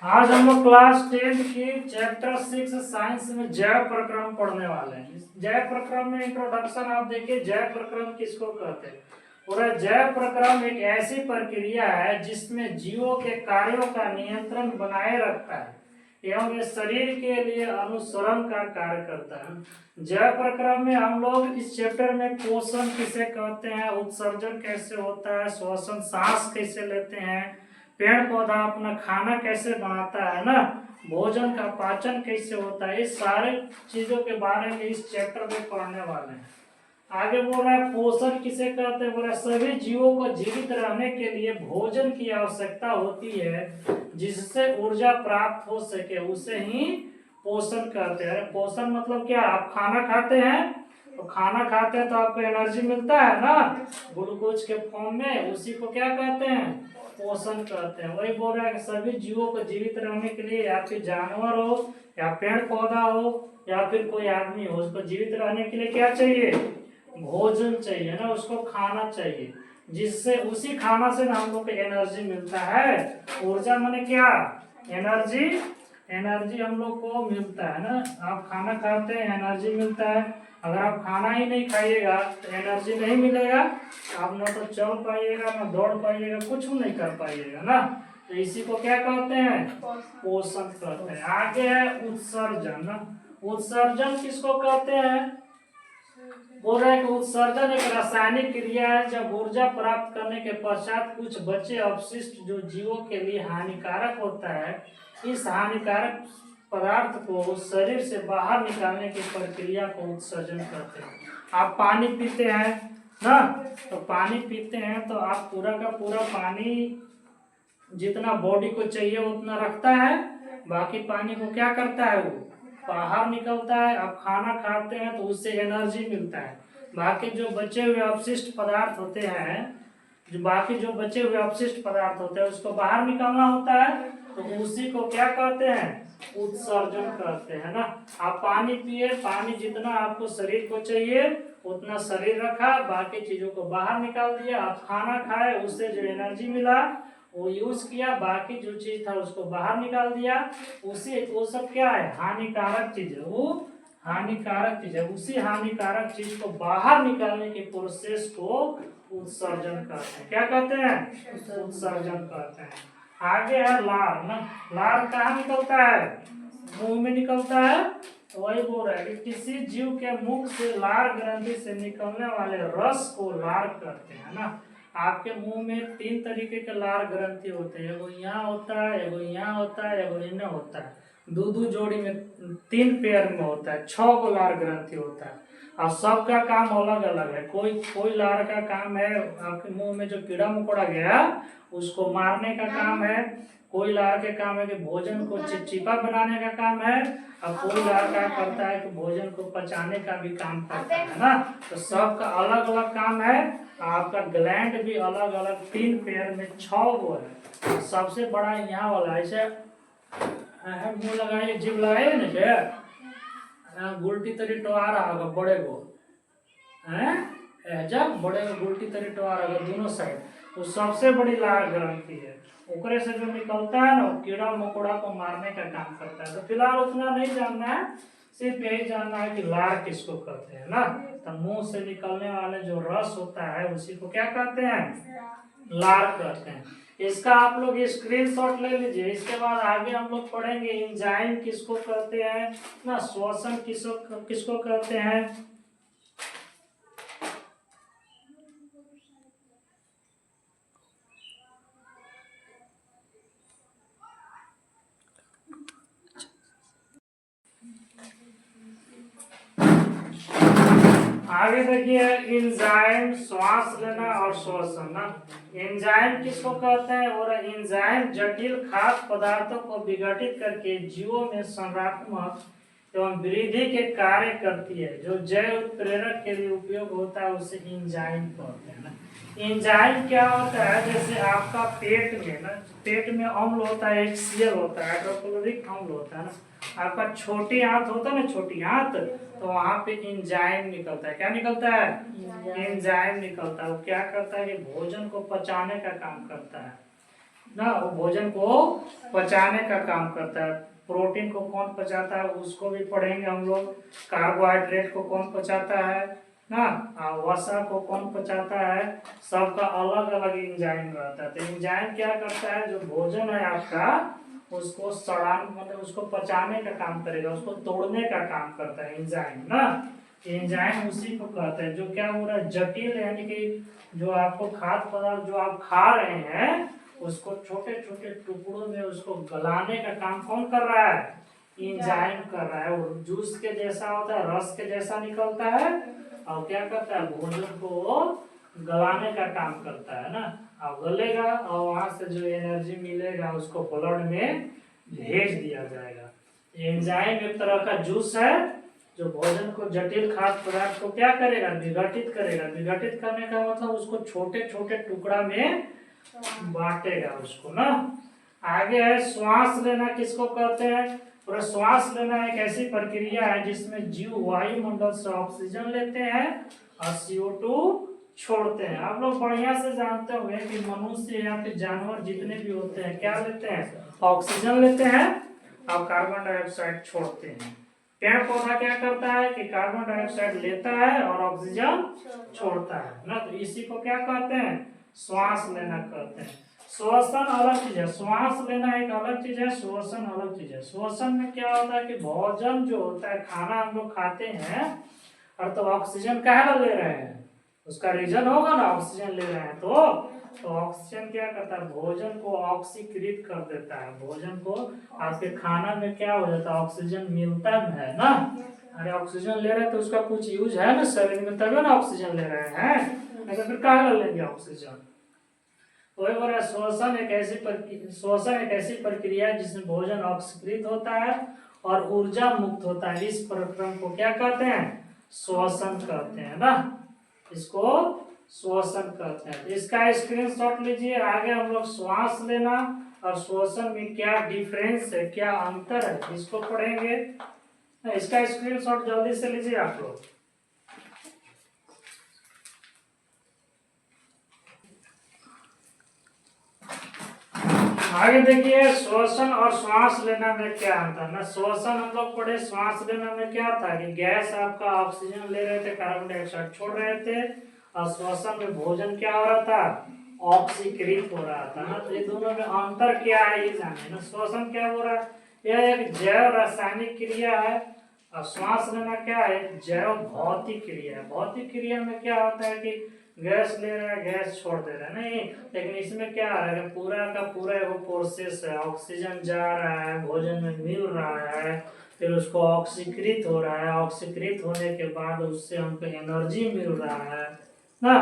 आज हम लोग क्लास 10 की चैप्टर 6 साइंस में जैव प्रक्रम पढ़ने वाले हैं। इस जैव प्रक्रम में इंट्रोडक्शन आप देखिए, जैव प्रक्रम किसको कहते हैं। पूरा जैव प्रक्रम एक ऐसी प्रक्रिया है जिसमें जीवों के कार्यों का नियंत्रण बनाए रखता है एवं ये शरीर के लिए अनुसरण का कार्य करता है। जैव प्रक्रम में हम लोग इस चैप्टर में पोषण किसे कहते हैं, उत्सर्जन कैसे होता है, श्वसन सांस कैसे लेते हैं, पेड़ पौधा अपना खाना कैसे बनाता है ना, भोजन का पाचन कैसे होता है, इस सारे चीजों के बारे में इस चैप्टर में पढ़ने वाले हैं। आगे बोल रहा है पोषण किसे कहते हैं, बोल रहा है सभी जीवों को जीवित रहने के लिए भोजन की आवश्यकता होती है जिससे ऊर्जा प्राप्त हो सके, उसे ही पोषण कहते हैं। पोषण मतलब क्या, आप खाना खाते हैं तो खाना खाते हैं तो आपको एनर्जी मिलता है ना ग्लूकोज के फॉर्म में, उसी को क्या कहते हैं, पोषण कहते हैं। वही बोल रहा है कि सभी जीवों को जीवित रहने के लिए या फिर जानवर हो या पेड़ पौधा हो या फिर कोई आदमी हो, उसको जीवित रहने के लिए क्या चाहिए, भोजन चाहिए ना, उसको खाना चाहिए, जिससे उसी खाना से ना हम लोग को एनर्जी मिलता है। ऊर्जा माने क्या, एनर्जी, एनर्जी हम लोग को मिलता है ना। आप खाना खाते हैं एनर्जी मिलता है, अगर आप खाना ही नहीं खाइएगा तो एनर्जी नहीं मिलेगा, आप ना तो चल पाइएगा ना दौड़ पाइएगा, कुछ नहीं कर पाइएगा ना। तो इसी को क्या कहते हैं, पोषण कहते हैं। आगे है उत्सर्जन ना। उत्सर्जन किसको कहते हैं, बोल रहे हैं कि उत्सर्जन एक रासायनिक क्रिया है जब ऊर्जा प्राप्त करने के पश्चात कुछ बचे अवशिष्ट जो जीवों के लिए हानिकारक होता है, इस हानिकारक पदार्थ को शरीर से बाहर निकालने की प्रक्रिया को उत्सर्जन कहते हैं। आप पानी पीते हैं ना, तो पानी पीते हैं तो आप पूरा का पूरा पानी जितना बॉडी को चाहिए उतना रखता है, बाकी पानी को क्या करता है, वो बाहर निकलता है। आप खाना खाते हैं तो उससे एनर्जी मिलता है, बाकी जो बचे हुए अपशिष्ट पदार्थ होते हैं, जो बचे हुए अपशिष्ट पदार्थ होते हैं उसको बाहर निकालना होता है, तो उसी को क्या कहते हैं, उत्सर्जन कहते हैं ना। आप पानी पिए, पानी जितना आपको शरीर को चाहिए उतना शरीर रखा, बाकी चीजों को बाहर निकाल दिया। आप खाना खाए, उससे जो एनर्जी मिला वो यूज किया, बाकी जो चीज था उसको बाहर निकाल दिया। उसी वो सब क्या है, हानिकारक चीज है, वो हानिकारक चीज है। उसी हानिकारक चीज को बाहर निकालने के प्रोसेस को उत्सर्जन कहते हैं। क्या कहते हैं, उत्सर्जन कहते हैं। आगे है लार ना। लार कहाँ निकलता है, मुंह में निकलता है। तो वही बोल रहा है कि किसी जीव के मुख से लार ग्रंथि से निकलने वाले रस को लार कहते हैं ना। आपके मुंह में 3 तरीके के लार ग्रंथि होते हैं, एगो यहाँ होता है, एगो यहाँ होता है, एगो इन्हें होता है। दो जोड़ी में 3 पेयर में होता है, 6 गो लार ग्रंथि होता है। और सबका काम अलग अलग है। कोई लार का काम है आपके मुंह में जो कीड़ा मकोड़ा गया उसको मारने का काम है, कोई लार के काम है कि भोजन को चिपचिपा बनाने का काम है, और कोई लार का करता है कि भोजन को पचाने का भी काम करता है ना। तो सबका अलग अलग काम है। आपका ग्लैंड भी अलग अलग 3 पेयर में 6 गो है। सबसे बड़ा यहाँ वाला ऐसे मुंह लगाइए, जीभ लगाइए ना जे गुलटी तरी टोआ रहा होगा बड़े गो है, जब बड़े गो गुलटी तरी टोआ रहा होगा दोनों साइड, वो सबसे बड़ी लार ग्रंथि है। ओकरे से जो निकलता है ना वो कीड़ा मकोड़ा को मारने का काम करता है। तो फिलहाल उतना नहीं जानना है, सिर्फ यही जानना है कि लार किसको कहते हैं ना। तो मुंह से निकलने वाले जो रस होता है उसी को क्या कहते हैं, लार कहते हैं। इसका आप लोग स्क्रीनशॉट ले लीजिए। इसके बाद आगे हम लोग पढ़ेंगे एंजाइम किसको कहते हैं ना, श्वसन किसको कहते हैं। आगे देखिए एंजाइम, श्वास लेना और श्वसन ना। एंजाइम किसको कहते हैं, और एंजाइम जटिल खाद्य पदार्थों को विघटित करके जीवों में संरचनात्मक एवं वृद्धि के कार्य करती है, जो जैव उत्प्रेरक के लिए उपयोग होता है, उसे एंजाइम कहते हैं ना। एंजाइम क्या होता है, जैसे आपका पेट में ना, पेट में अम्ल होता है, HCl होता है, हाइड्रोक्लोरिक अम्ल होता है ना। आपका छोटी आंत होता है ना, छोटी आंत, तो वहां पे एंजाइम निकलता है। क्या निकलता है, एंजाइम निकलता है। वो क्या करता है कि भोजन को पचाने का काम करता है। ना, वो भोजन को पचाने का काम करता है। प्रोटीन को कौन पचाता है उसको भी पढ़ेंगे हम लोग। कार्बोहाइड्रेट को कौन पचाता है ना, वसा को कौन पचाता है, सबका अलग अलग एंजाइम रहता है। तो एंजाइम क्या करता है, जो भोजन है आपका उसको सड़ान मतलब उसको पचाने का काम करेगा, उसको तोड़ने का काम करता है एंजाइम ना। एंजाइम उसी को कहते हैं जो क्या हो रहा है, जटिल यानी कि जो आपको खाद्य पदार्थ जो आप खा रहे हैं उसको छोटे छोटे टुकड़ों में उसको गलाने का काम कौन कर रहा है, एंजाइम कर रहा है। वो जूस के जैसा होता है, रस के जैसा निकलता है और क्या करता है, भोजन को गलाने का काम करता है ना। अब गलेगा और वहां से जो एनर्जी मिलेगा उसको ब्लड में भेज दिया जाएगा। एंजाइम एक तरह का जूस है जो भोजन को, जटिल खाद्य पदार्थ को क्या करेगा, विघटित करेगा। विघटित करने का मतलब उसको छोटे छोटे टुकड़ा में बांटेगा उसको ना। आगे है श्वास लेना, किसको कहते हैं, और श्वास लेना एक ऐसी प्रक्रिया है जिसमें जीव वायुमंडल से ऑक्सीजन लेते हैं और CO2 छोड़ते हैं। आप लोग बढ़िया से जानते होंगे कि मनुष्य या फिर जानवर जितने भी होते हैं क्या लेते हैं, ऑक्सीजन लेते हैं और कार्बन डाइऑक्साइड छोड़ते हैं। पेड़ पौधा क्या करता है कि कार्बन डाइऑक्साइड लेता है और ऑक्सीजन छोड़ता है ना। तो इसी को क्या कहते हैं, श्वास लेना कहते हैं। श्वसन अलग चीज है, श्वास लेना एक अलग चीज है, श्वसन अलग चीज है। श्वसन में क्या होता है कि भोजन जो होता है, खाना हम लोग खाते हैं और तो ऑक्सीजन काहे ले रहे हैं, उसका रीजन होगा ना, ऑक्सीजन ले रहे हैं तो ऑक्सीजन क्या करता है, भोजन को ऑक्सीकृत कर देता है। भोजन को आपके खाना में क्या हो जाता है, ऑक्सीजन मिलता है ना। अरे ऑक्सीजन ले रहे हैं तो उसका कुछ यूज है ना शरीर में, तभी ना ऑक्सीजन ले रहे हैं, नहीं तो फिर कहाँ लेंगे ऑक्सीजन। वही बोल रहा है, श्वसन एक ऐसी प्रक्रिया है जिसमें भोजन ऑक्सीकृत होता है और ऊर्जा मुक्त होता है। इस प्रक्रम को क्या कहते हैं, श्वसन कहते हैं ना, इसको श्वसन कहते हैं। इसका स्क्रीनशॉट लीजिए। आगे हम लोग श्वास लेना और श्वसन में क्या डिफरेंस है, क्या अंतर है, इसको पढ़ेंगे। इसका स्क्रीनशॉट जल्दी से लीजिए आप लोग। आगे देखिए, श्वसन और श्वास लेना में क्या अंतर ना। श्वसन हम लोग पढ़े, श्वास लेना में क्या था कि गैस आपका ऑक्सीजन ले रहे थे, कार्बन डाइऑक्साइड छोड़ रहे थे, और श्वसन में भोजन क्या हो रहा था, ऑक्सीकृत हो रहा था ना। तो ये दोनों में अंतर क्या है ये जाने ना। श्वसन क्या हो रहा है, यह एक जैव रासायनिक क्रिया है और श्वास लेना क्या है, जैव भौतिक क्रिया है। भौतिक क्रिया में क्या होता है कि गैस ले रहा है, गैस छोड़ दे रहा है नहीं, लेकिन इसमें क्या आ रहा है, पूरा का पूरा वो प्रोसेस है, ऑक्सीजन जा रहा है, भोजन में मिल रहा है, फिर उसको ऑक्सीकृत हो रहा है, ऑक्सीकृत होने के बाद उससे हमको एनर्जी मिल रहा है ना।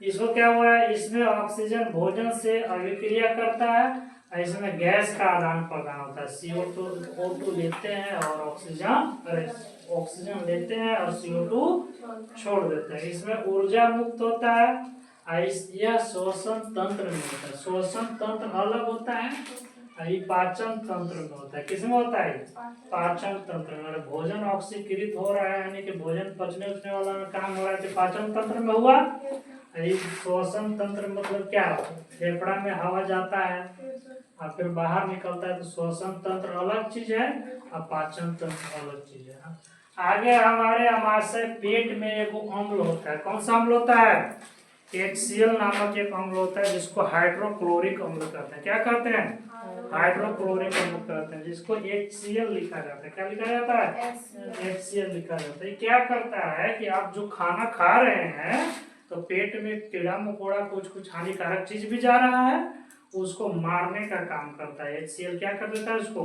इसको क्या हुआ है, इसमें ऑक्सीजन भोजन से अभिक्रिया करता है, इसमें गैस का आदान प्रदान होता है। CO2 लेते हैं और ऑक्सीजन लेते हैं और CO2 छोड़ देते हैं। इसमें ऊर्जा मुक्त होता है। यह श्वसन तंत्र में होता है। श्वसन तंत्र अलग होता है, ये पाचन तंत्र में होता है। किसमें होता है, पाचन तंत्र में। भोजन ऑक्सीकृत हो रहा है यानी कि भोजन पचने उचने वाला में काम हो रहा है तो पाचन तंत्र में हुआ। श्वसन तंत्र मतलब क्या, फेफड़ा में हवा जाता है और फिर बाहर निकलता है, तो श्वसन तंत्र अलग चीज है और पाचन तंत्र अलग चीज है। आगे हमारे आमाशय पेट में एक अम्ल होता है, कौन सा अम्ल होता है, HCl नामक एक अम्ल होता है जिसको हाइड्रोक्लोरिक अम्ल कहते हैं। क्या कहते हैं, हाइड्रोक्लोरिक अम्ल कहते हैं, जिसको HCl लिखा जाता है। क्या लिखा जाता है, HCl लिखा जाता है। क्या करता है कि आप जो खाना खा रहे हैं तो पेट में कीड़ा मकोड़ा कुछ हानिकारक चीज भी जा रहा है, उसको मारने का काम करता है। HCl क्या कर देता है, उसको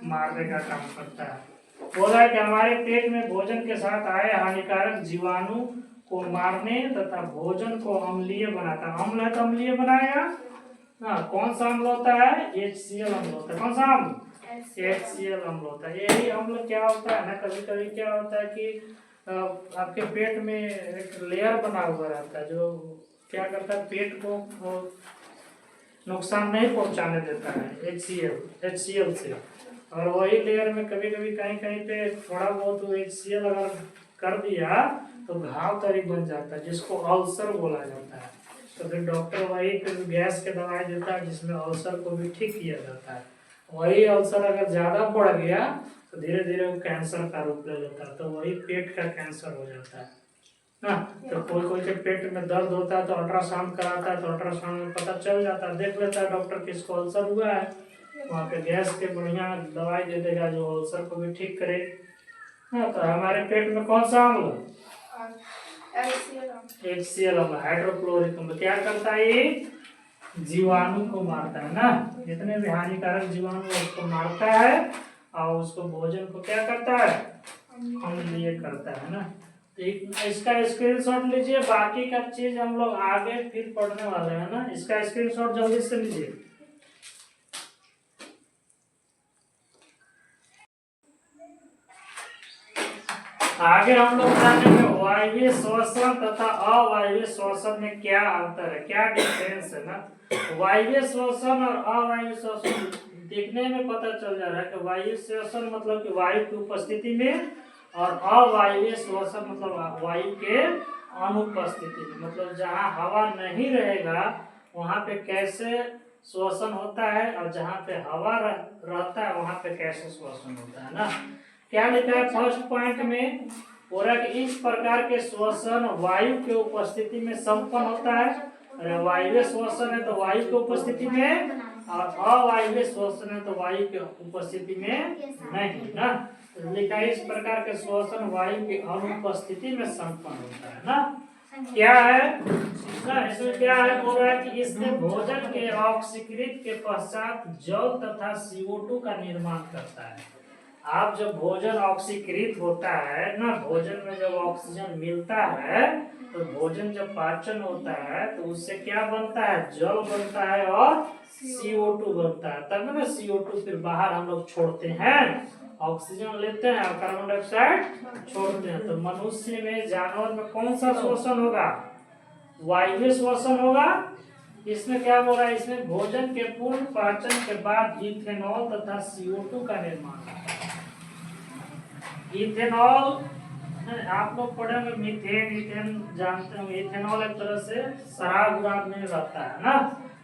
मारने का काम करता है। बोला है कि हमारे पेट में भोजन के साथ आए हानिकारक जीवाणु को मारने तथा भोजन को अम्लीय बनाता है। अम्ल है तो अम्लीय बनाएगा ना। कौन सा अम्ल होता है, HCl अम्ल होता है। कौन सा अम्ल, HCl अम्ल होता है। यही अम्ल क्या होता है ना, कभी कभी क्या होता है कि आपके पेट में एक लेयर बना हुआ रहता है जो क्या करता है, पेट को नुकसान नहीं पहुंचाने देता है HCl से। और वही लेयर में कभी कभी कहीं कहीं पे थोड़ा बहुत HCl अगर कर दिया तो घाव तरी बन जाता है, जिसको अल्सर बोला जाता है। तो फिर डॉक्टर वही फिर गैस के दवाई देता है जिसमें अल्सर को भी ठीक किया जाता है। वही अल्सर अगर ज़्यादा बढ़ गया तो धीरे धीरे वो कैंसर का रूप ले लेता है, तो वही पेट का कैंसर हो जाता है ना। तो कोई कोई के पेट में दर्द होता है तो अल्ट्रासाउंड कराता है, तो अल्ट्रासाउंड में पता चल जाता है, देख लेता है डॉक्टर किसको अल्सर हुआ है, वहाँ पे गैस के बढ़िया दवाई दे देगा जो अल्सर को भी ठीक करे। हाँ, तो हमारे पेट में कौन सा अम्ल? HCl अम्ल, हाइड्रोक्लोरिक अम्ल। क्या करता है ये? जीवाणु को मारता है ना, जितने भी हानिकारक जीवाणु उसको मारता है और उसको भोजन को क्या करता है? अम्लीय करता है ना। तो इसका स्क्रीनशॉट लीजिए, बाकी का चीज हम लोग आगे फिर पढ़ने वाले हैं ना। इसका स्क्रीनशॉट जल्दी से लीजिए। आगे हम लोग जानेंगे वायवीय श्वसन तथा अवायवीय श्वसन में क्या अंतर है, क्या डिफरेंस है ना। वायवीय श्वसन और अवायवीय श्वसन देखने में पता चल जा रहा है कि वायु श्वसन मतलब कि वायु की उपस्थिति में, और अवायवीय श्वसन मतलब वायु के अनुपस्थिति में, मतलब जहाँ हवा नहीं रहेगा वहाँ पे कैसे श्वसन होता है और जहाँ पे हवा रहता है वहाँ पे कैसे श्वसन होता है ना। क्या लिखा है फर्स्ट पॉइंट में? पूरा कि इस प्रकार के श्वसन वायु के उपस्थिति में संपन्न होता है। अरे वायवीय श्वसन है तो वायु के उपस्थिति में, और अवायवीय श्वसन है तो वायु के उपस्थिति में नहीं ना। लिखा है इस प्रकार के श्वसन वायु की अनुपस्थिति में संपन्न होता है ना। क्या है ना, इसमें क्या है? बोल रहा है कि इसमें भोजन के ऑक्सीकृत के पश्चात जल तथा CO2 का निर्माण करता है। आप जब भोजन ऑक्सीकृत होता है ना, भोजन में जब ऑक्सीजन मिलता है तो भोजन जब पाचन होता है तो उससे क्या बनता है? जल बनता है और CO2 बनता है, तब ना CO2 फिर बाहर हम लोग छोड़ते हैं, ऑक्सीजन लेते हैं और कार्बन डाइऑक्साइड छोड़ते हैं। तो मनुष्य में, जानवर में कौन सा श्वसन होगा? वायवीय श्वसन होगा। इसमें क्या हो रहा है? इसमें भोजन के पूर्ण पाचन के बाद इथेनॉल तथा CO2 का निर्माण होता है। इथेनॉल आप लोग पढ़ेंगे, मीथेन, इथेन जानते हो। इथेनॉल एक तरह से शराब उराब में रहता है ना।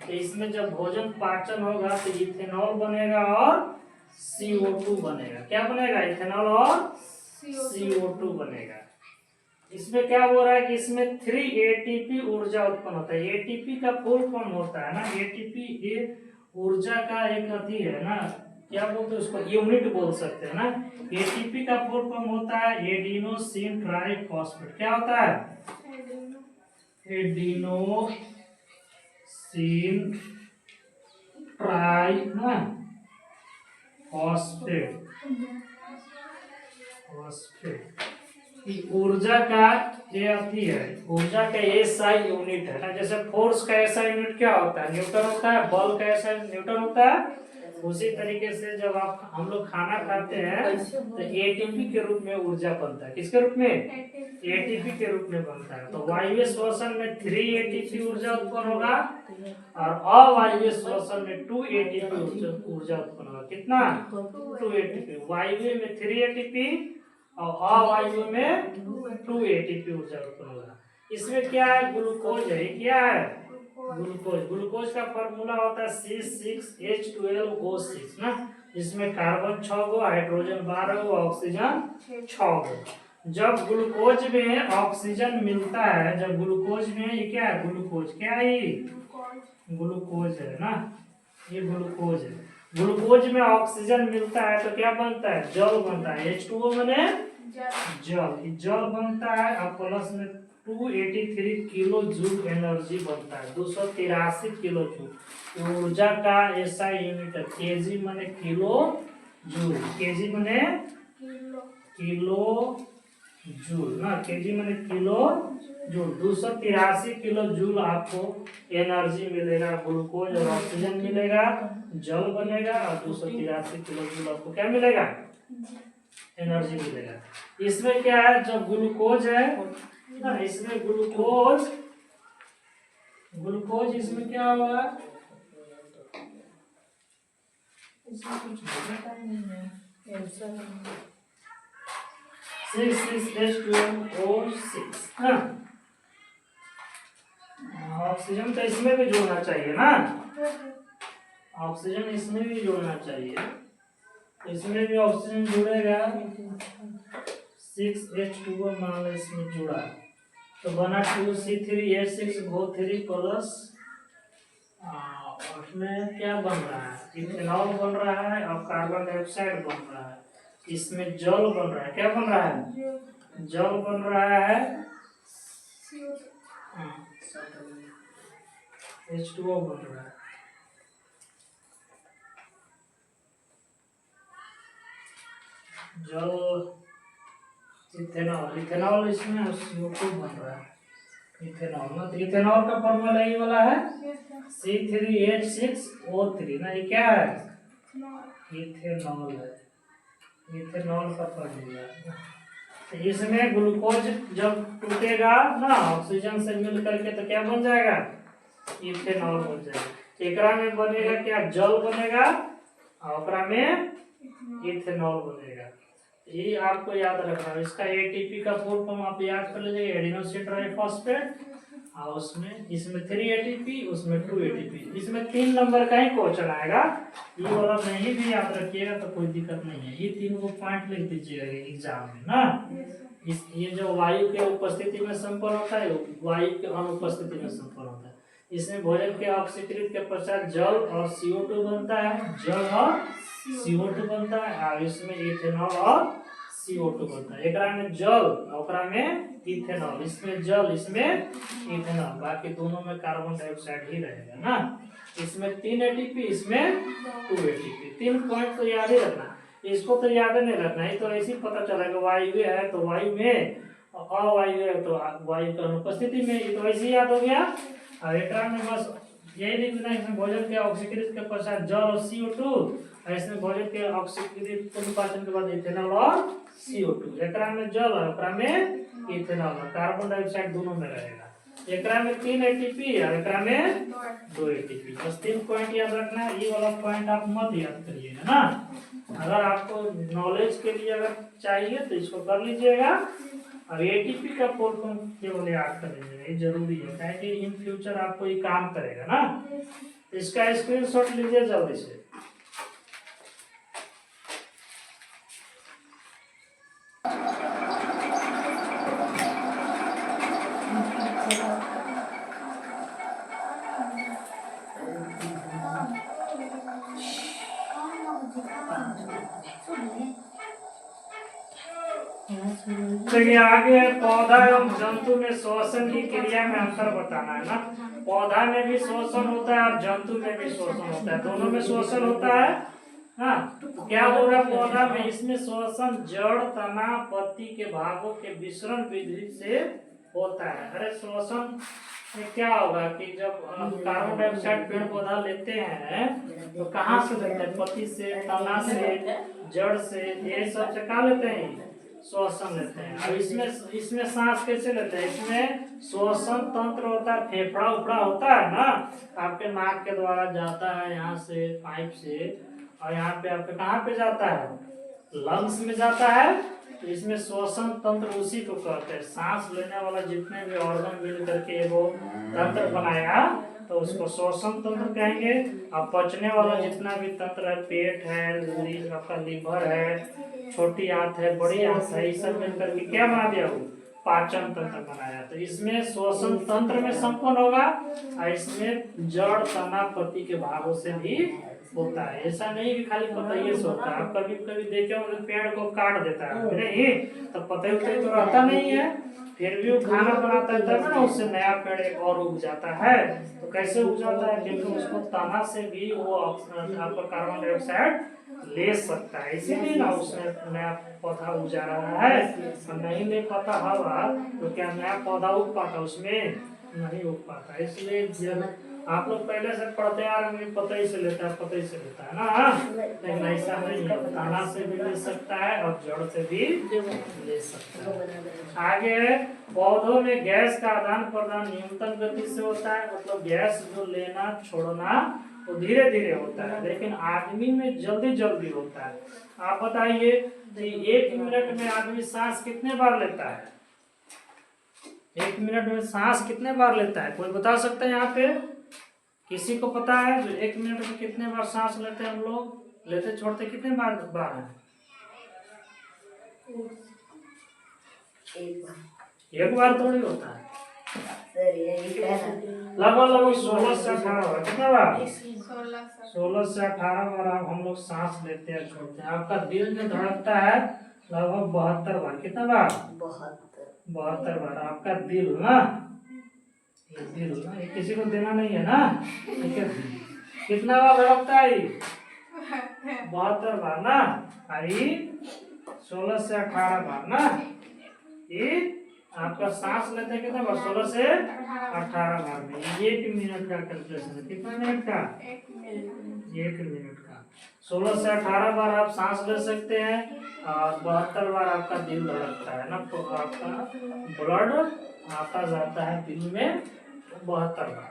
तो इसमें जब भोजन पाचन होगा तो इथेनॉल बनेगा और CO2 बनेगा। क्या बनेगा? इथेनॉल और CO2 बनेगा। इसमें क्या हो रहा है कि इसमें 3 ATP ऊर्जा उत्पन्न होता है। ATP का फुल फॉर्म होता है ना, ATP ये ऊर्जा का एक अति है ना, क्या बोलते हैं उसको? यूनिट बोल सकते हैं ना। ATP का फुल फॉर्म होता है एडिनोसिन ट्राइफॉस्फेट। क्या होता है? एडिनोसिन ट्राई ना फॉस्फेट। ऊर्जा का ये अति है, ऊर्जा का SI यूनिट है ना। जैसे फोर्स का SI यूनिट क्या होता है? न्यूटन होता है। बल का SI न्यूटन होता है। उसी तरीके से जब हम लोग खाना खाते हैं तो ATP के रूप में ऊर्जा बनता है। किसके रूप में? ATP के रूप में बनता है। तो वायवीय श्वसन में 3 ATP ऊर्जा उत्पन्न होगा और अवायवीय श्वसन में 2 ATP ऊर्जा उत्पन्न होगा। कितना? 2 ATP। वायवीय में 3 ATP और अवायवीय में 2 ATP ऊर्जा उत्पन्न होगा। इसमें क्या है? ग्लूकोज है। क्या है? ग्लूकोज। ग्लूकोज का फॉर्मूला होता है C6H12O6 ना, जिसमें कार्बन 6 गो, हाइड्रोजन 12 गो, ऑक्सीजन 6 गो। जब ग्लूकोज में ऑक्सीजन मिलता है, जब ग्लूकोज में, ये क्या है? ग्लूकोज। क्या है ये? ग्लूकोज है ना, ये ग्लूकोज है। ग्लूकोज में ऑक्सीजन मिलता है तो क्या बनता है? जल बनता है। H2O बने जल, जल बनता है और प्लस में 283 किलो जूल एनर्जी बनता है। 283 किलो जूल ऊर्जा का ऐसा यूनिट है। केजी माने किलो जूल, केजी माने किलो जूल ना, केजी माने किलो जूल। 283 किलो जूल आपको एनर्जी मिलेगा। ग्लूकोज और ऑक्सीजन मिलेगा, जल बनेगा और 283 किलो जूल आपको क्या मिलेगा? एनर्जी मिलेगा। इसमें क्या है? जब ग्लूकोज है ना, इसमें ग्लूकोज इसमें क्या हुआ? इसमें कुछ नहीं है। 6H12O6 हाँ, ऑक्सीजन तो इसमें भी जुड़ना चाहिए ना, ऑक्सीजन इसमें भी जुड़ना चाहिए, इसमें भी ऑक्सीजन जुड़ेगा। 6H2O मान लो इसमें जुड़ा तो बना 2C3H6O3 प्लस उसमें क्या बन रहा है, इथेनॉल बन रहा है और कार्बन डाइऑक्साइड बन रहा है। इसमें जल बन रहा है, क्या बन रहा है, जल बन रहा है, H2O बन रहा है। जल इथेनॉल, इथेनॉल इसमें CO2 बन रहा है, इथेनॉल ना, तो इथेनॉल का फॉर्मूला यही वाला है C3H6O3 ना, ये क्या है, इथेनॉल है, इथेनॉल का फॉर्मूला। तो इसमें ग्लूकोज जब टूटेगा ना ऑक्सीजन से मिल करके तो क्या बन जाएगा, इथेनॉल बन जाएगा। एकरा में बनेगा क्या, जल बनेगा और ओकरा में इथेनॉल बनेगा। ये आपको याद रखना है। इसका एटीपी का फुल फॉर्म आप याद कर लीजिए, एडिनोसिन ट्राइफॉस्फेट, और उसमें इसमें 3 ATP, उसमें 2 ATP, इसमें 3 नंबर का ही क्वेश्चन आएगा। ये वाला नहीं भी याद रखिएगा तो कोई दिक्कत नहीं है, ये 3 को पॉइंट लिख दीजिएगा एग्जाम में ना। ये जो वायु के उपस्थिति में संपन्न होता है, वायु के अनुपस्थिति में संपन्न होता है। इसमें भोजन के ऑक्सीकृत के पश्चात जल और CO2 बनता है, जल और CO2 बनता है, और इसमें इथेनॉल और CO2 बनता है। एकरा में जल, ओकरा में इथेनॉल, इसमें जल, इसमें इथेनॉल, बाकी दोनों में कार्बन डाइऑक्साइड ही रहेगा ना। इसमें 3 ATP, इसमें 2 ATP। 3 पॉइंट तो याद ही रखना, इसको तो याद नहीं रखना, ही तो ऐसे ही पता चलेगा वायु है तो वायु में, अवायु है तो वायु की अनुपस्थिति में, ये तो ऐसे ही याद हो गया। और एकरा में बस यही लिख देना, इसमें भोजन के ऑक्सीकृत के पश्चात जल और CO2, और इसमें भोजन के ऑक्सीकृत पुनर्पाचन के बाद इथेनॉल और CO2। एकरा में जल और एकरा में इथेनॉल और कार्बन डाइऑक्साइड दोनों में रहेगा। एकरा में 3 ATP और एकरा में 2 ATP। बस 3 पॉइंट याद रखना है, ये वाला पॉइंट आप मत याद करिएगा ना। अगर आपको नॉलेज के लिए अगर चाहिए तो इसको कर लीजिएगा, और ATP का फुल फॉर्म केवल याद कर लीजिएगा, ये जरूरी है, ताकि इन फ्यूचर आपको ये काम करेगा ना। इसका स्क्रीनशॉट लीजिए जल्दी से। देखिए आगे पौधा एवं जंतु में श्वसन की क्रिया में अंतर बताना है ना। पौधा में भी श्वसन होता है और जंतु में भी श्वसन होता है, दोनों में श्वसन होता है। हाँ, तो क्या होगा पौधा में, इसमें श्वसन जड़, तना, पत्ती के भागों के विसरण विधि से होता है। अरे श्वसन में क्या होगा कि जब कार्बन डाइऑक्साइड पेड़ पौधा लेते हैं तो कहाँ से लेते हैं, पत्ती से, तना से, जड़ से, ये सब से कहाँ लेते हैं, श्वसन लेते हैं। अब इसमें सांस कैसे लेते हैं, इसमें श्वसन तंत्र होता है, फेफड़ा उफड़ा होता है ना, आपके नाक के द्वारा जाता है यहाँ से पाइप से, और यहाँ पे आपके कहाँ पे जाता है, लंग्स में जाता है। तो इसमें श्वसन तंत्र उसी को कहते हैं। सांस लेने वाला जितने भी ऑर्गन मिल करके वो तंत्र बनाया तो उसको श्वसन तंत्र कहेंगे। और पचने वाला जितना भी तंत्र है, पेट है, आपका लीवर है, छोटी आंत है, बड़ी आंत है, ये सब मिलकर के क्या बना दिया, वो पाचन तंत्र बनाया। तो इसमें श्वसन तंत्र में संपन्न होगा, और इसमें जड़, तना, पत्ती के भागों से भी होता है। ऐसा नहीं कि खाली पतइये से होता है। आप कभी कभी देखे होंगे पेड़ को काट देता है, नहीं तो पतई तो रहता नहीं है, फिर भी वो खाना बनाता है तब ना उससे नया पेड़ एक और उग जाता है। तो कैसे उग जाता है, क्योंकि उसको तना से भी वो आपका कार्बन डाइऑक्साइड ले सकता है, इसीलिए ना उसमें नया पौधा उग जा रहा है। और नहीं ले पाता हवा तो क्या नया पौधा उग पाता, उसमें नहीं उग पाता। इसलिए आप लोग पहले से पढ़ते आ रहे हैं, पतई से लेता है, पतई से लेता है ना, लेकिन ऐसा नहीं है, तना से भी ले सकता है और जड़ से भी ले सकता है। आगे पौधों में गैस का आदान प्रदान न्यूनतम गति से होता है, मतलब गैस जो लेना छोड़ना वो धीरे धीरे होता है, लेकिन आदमी में जल्दी जल्दी होता है। आप बताइए 1 मिनट में आदमी सांस कितने बार लेता है, 1 मिनट में सांस कितने बार लेता है, कोई बता सकता है यहाँ पे? किसी को पता है जो 1 मिनट में कितने बार सांस लेते हैं हम लोग? लेते छोड़ते कितने बार है? एक बार थोड़ी होता है, लगभग 16 से 18 बार। कितना बार? 16 से 18 बार आप हम लोग सांस लेते हैं छोड़ते हैं। आपका दिल जो धड़कता है लगभग 72 बार। कितना बार? 72 बार आपका दिल ना, ये दिल ना, ये किसी को देना नहीं है ना, ठीक है? कितना बार धड़कता है? 72 बार ना। आई 16 से 18 बार ना। ये आपका सांस लेते हैं कितना बार? 16 से 18 बार में 1 मिनट का कैलकुलेशन है। कितना मिनट का? 1 मिनट का। 16 से 18 बार आप सांस ले सकते हैं और 72 बार आपका दिल धड़कता है ना, तो आपका ब्लड आता जाता है दिल में 72 बार।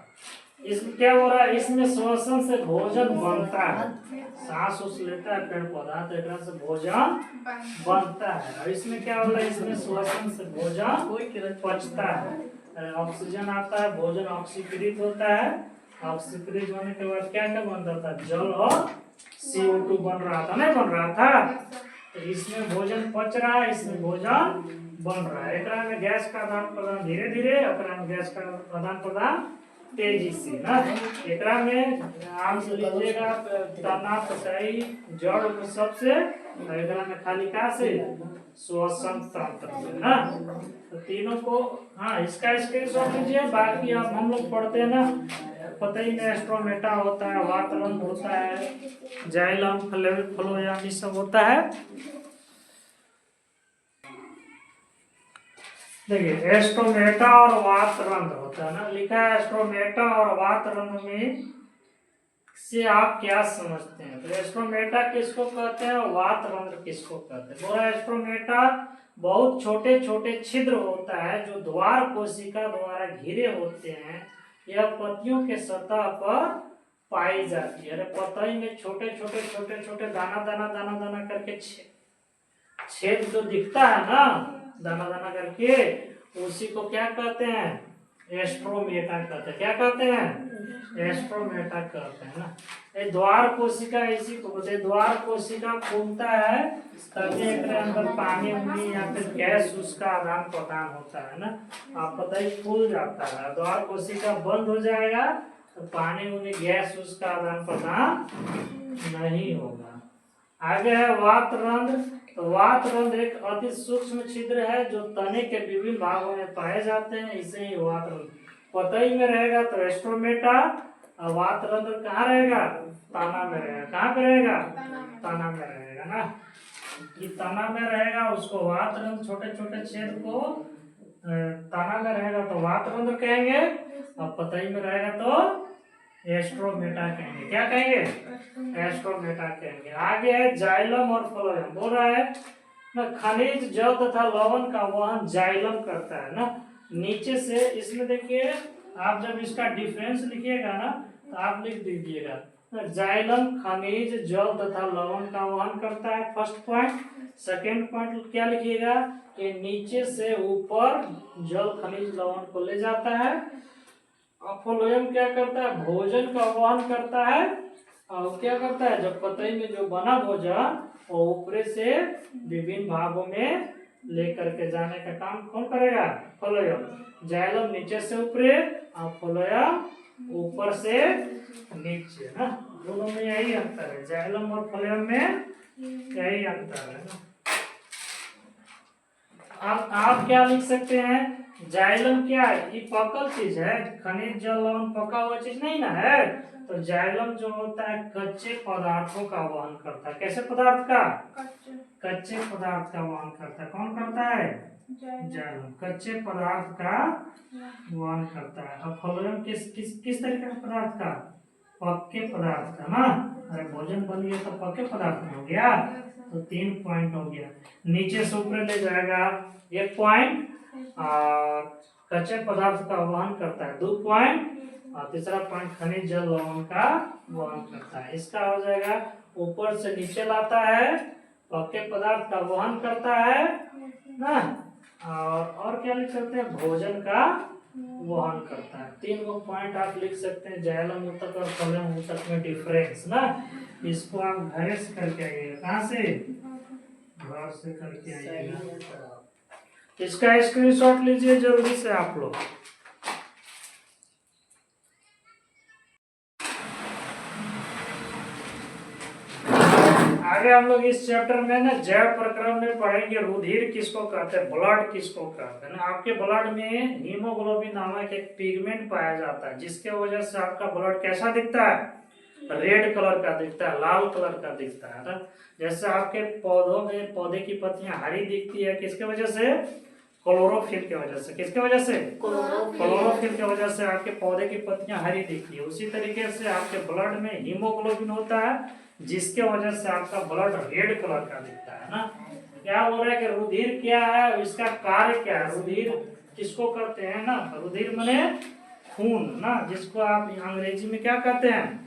इसमें क्या हो रहा है? इसमें श्वसन से भोजन बनता है, सांस उस लेता है पेड़ पौधा, तो एक से भोजन बनता है। और इसमें क्या होता है? इसमें श्वसन से भोजन पचता है, ऑक्सीजन आता है, भोजन ऑक्सीकृत होता है। ऑक्सीकृत होने के बाद क्या क्या बनता था? जल और CO2 बन रहा था, नहीं बन रहा था? तो इसमें भोजन पच रहा है, इसमें भोजन बन रहा है। एकरा में गैस का आदान प्रदान धीरे धीरे, एकरा में गैस का आदान प्रदान तेजी से ना। एकरा में आम से लीजिएगा तना पचाई जड़ सबसे, एकरा में खाली का से श्वसन तंत्र से ना। तो तीनों को हाँ इसका स्क्रीनशॉट लीजिए। बाकी आप हम लोग पढ़ते हैं ना, पता ही नहीं, स्ट्रोमेटा होता है, वातरंध्र होता है, जाइलम, फ्लोएम, ये सब होता है। देखिए एस्ट्रोमेटा और वातरंध्र होता है ना, लिखा है एस्ट्रोमेटा और वातरंध्र में से आप क्या समझते हैं? तो एस्ट्रोमेटा किसको कहते हैं, वातरंध्र किसको कहते हैं? बोला एस्ट्रोमेटा बहुत छोटे छोटे छिद्र होता है जो द्वार कोशिका द्वारा घिरे होते हैं। यह पत्तियों के सतह पर पाई जाती है। अरे पतई में छोटे छोटे छोटे छोटे दाना दाना दाना दाना करके छेद जो दिखता है ना, दाना दाना करके, उसी को क्या कहते हैं? एस्ट्रोमेटा कहते हैं। क्या कहते हैं? एस्ट्रोमेटा कहते हैं ना। ये द्वार कोशिका इसी को बोलते हैं। द्वार कोशिका फूलता है तभी एक अंदर पानी उनी या फिर गैस उसका आदान प्रदान होता है ना। आप पता ही फूल जाता है, द्वार कोशिका बंद हो जाएगा तो पानी उनी गैस उसका आदान प्रदान नहीं होगा। आगे है वातरंध्र। तो वातरंध्र एक अति सूक्ष्म छिद्र है जो तने के विभिन्न भागों में पाए जाते हैं, इसे ही वातरंध्र। पतई में रहेगा तो एस्ट्रोमेटा, और वातरंध्र कहाँ रहेगा? तना में रहेगा। कहाँ पे रहेगा? तना में रहेगा ना। ये तना में रहेगा, उसको वातरंध्र, छोटे छोटे छेद को तना में रहेगा तो वातरंध्र कहेंगे, और पतई में रहेगा तो एस्ट्रोमेटा कहेंगे। क्या कहेंगे? एस्ट्रोमेटा कहेंगे। आगे है जाइलम और फ्लोएम। बोल रहा है ना, खनिज जल तथा लवण का वहन जाइलम करता है ना। नीचे से इसमें देखिए, आप जब इसका डिफरेंस लिखिएगा ना तो आप लिख दीजिएगा जाइलम खनिज जल तथा लवण का वहन करता है, फर्स्ट पॉइंट। सेकेंड पॉइंट क्या लिखिएगा कि नीचे से ऊपर जल खनिज लवण को ले जाता है। फ्लोएम क्या करता है? भोजन का वहन करता है। और क्या करता है? जब पतई में जो बना भोजन वो ऊपर से विभिन्न भागों में लेकर के जाने का काम कौन करेगा? फ्लोएम। जाइलम नीचे से ऊपर और फ्लोएम ऊपर से नीचे ना। दोनों में यही अंतर है, जाइलम और फ्लोएम में यही अंतर है ना। आप क्या लिख सकते हैं? जाइलम क्या है? ये पकल चीज है, खनिज जल लवण पका हुआ चीज नहीं ना है। तो जाइलम जो होता है कच्चे पदार्थों का वहन करता है। कैसे पदार्थ का? कच्चे पदार्थ का वहन करता है। कौन करता है? जाइलम कच्चे पदार्थ का वहन करता है। अब फ्लोएम किस तरीके के पदार्थ का? पक्के पदार्थ का ना। अरे भोजन बन गया तो पक्के पदार्थ में हो गया, तो 3 पॉइंट हो गया। नीचे से ऊपर ले जाएगा 1 पॉइंट, और कच्चे पदार्थ का वहन करता है 2 पॉइंट, और तीसरा पॉइंट खनिज जल लवण का वहन करता है। इसका हो जाएगा ऊपर से नीचे लाता है, पक्के पदार्थ का वहन करता है ना, और क्या लिख सकते हैं, भोजन का वहन करता है। 3 गो पॉइंट आप लिख सकते हैं जाइलम ऊतक और फ्लोएम ऊतक में डिफरेंस ना। इसको आप घर से करके आइएगा, कहाँ से, घर से करके आइएगा। इसका स्क्रीनशॉट लीजिए जल्दी से आप लोग। आगे हम लोग इस चैप्टर में ना जैव प्रक्रम में पढ़ेंगे रुधिर किसको कहते हैं, ब्लड किसको कहते हैं ना। आपके ब्लड में हीमोग्लोबिन नामक एक पिगमेंट पाया जाता है, जिसके वजह से आपका ब्लड कैसा दिखता है, रेड कलर का दिखता है, लाल कलर का दिखता है ना। जैसे आपके पौधों में पौधे की पत्तियां हरी दिखती है, किसके वजह से, क्लोरोफिल की वजह से। किसके वजह से, क्लोरोफिल की वजह से आपके पौधे की पत्तियां हरी दिखती है। उसी तरीके से आपके ब्लड में हीमोग्लोबिन होता है, जिसके वजह से आपका ब्लड रेड कलर का दिखता है ना। क्या बोल रहा है कि रुधिर क्या है, इसका कार्य क्या है, रुधिर किसको कहते हैं ना, रुधिर माने खून ना, जिसको आप अंग्रेजी में क्या कहते हैं,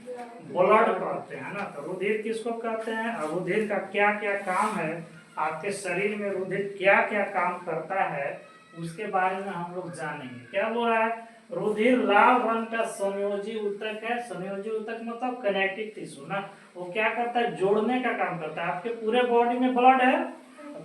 ब्लड कहते हैं ना। तो रुधिर किसको कहते हैं और रुधिर का क्या क्या काम है, आपके शरीर में रुधिर क्या क्या काम करता है, उसके बारे में हम लोग जानेंगे। क्या बोल रहा है, रुधिर लाल रंग का संयोजी ऊतक है। संयोजी ऊतक मतलब कनेक्टिव टिश्यू ना। वो क्या करता है, जोड़ने का काम करता है। आपके पूरे बॉडी में ब्लड है,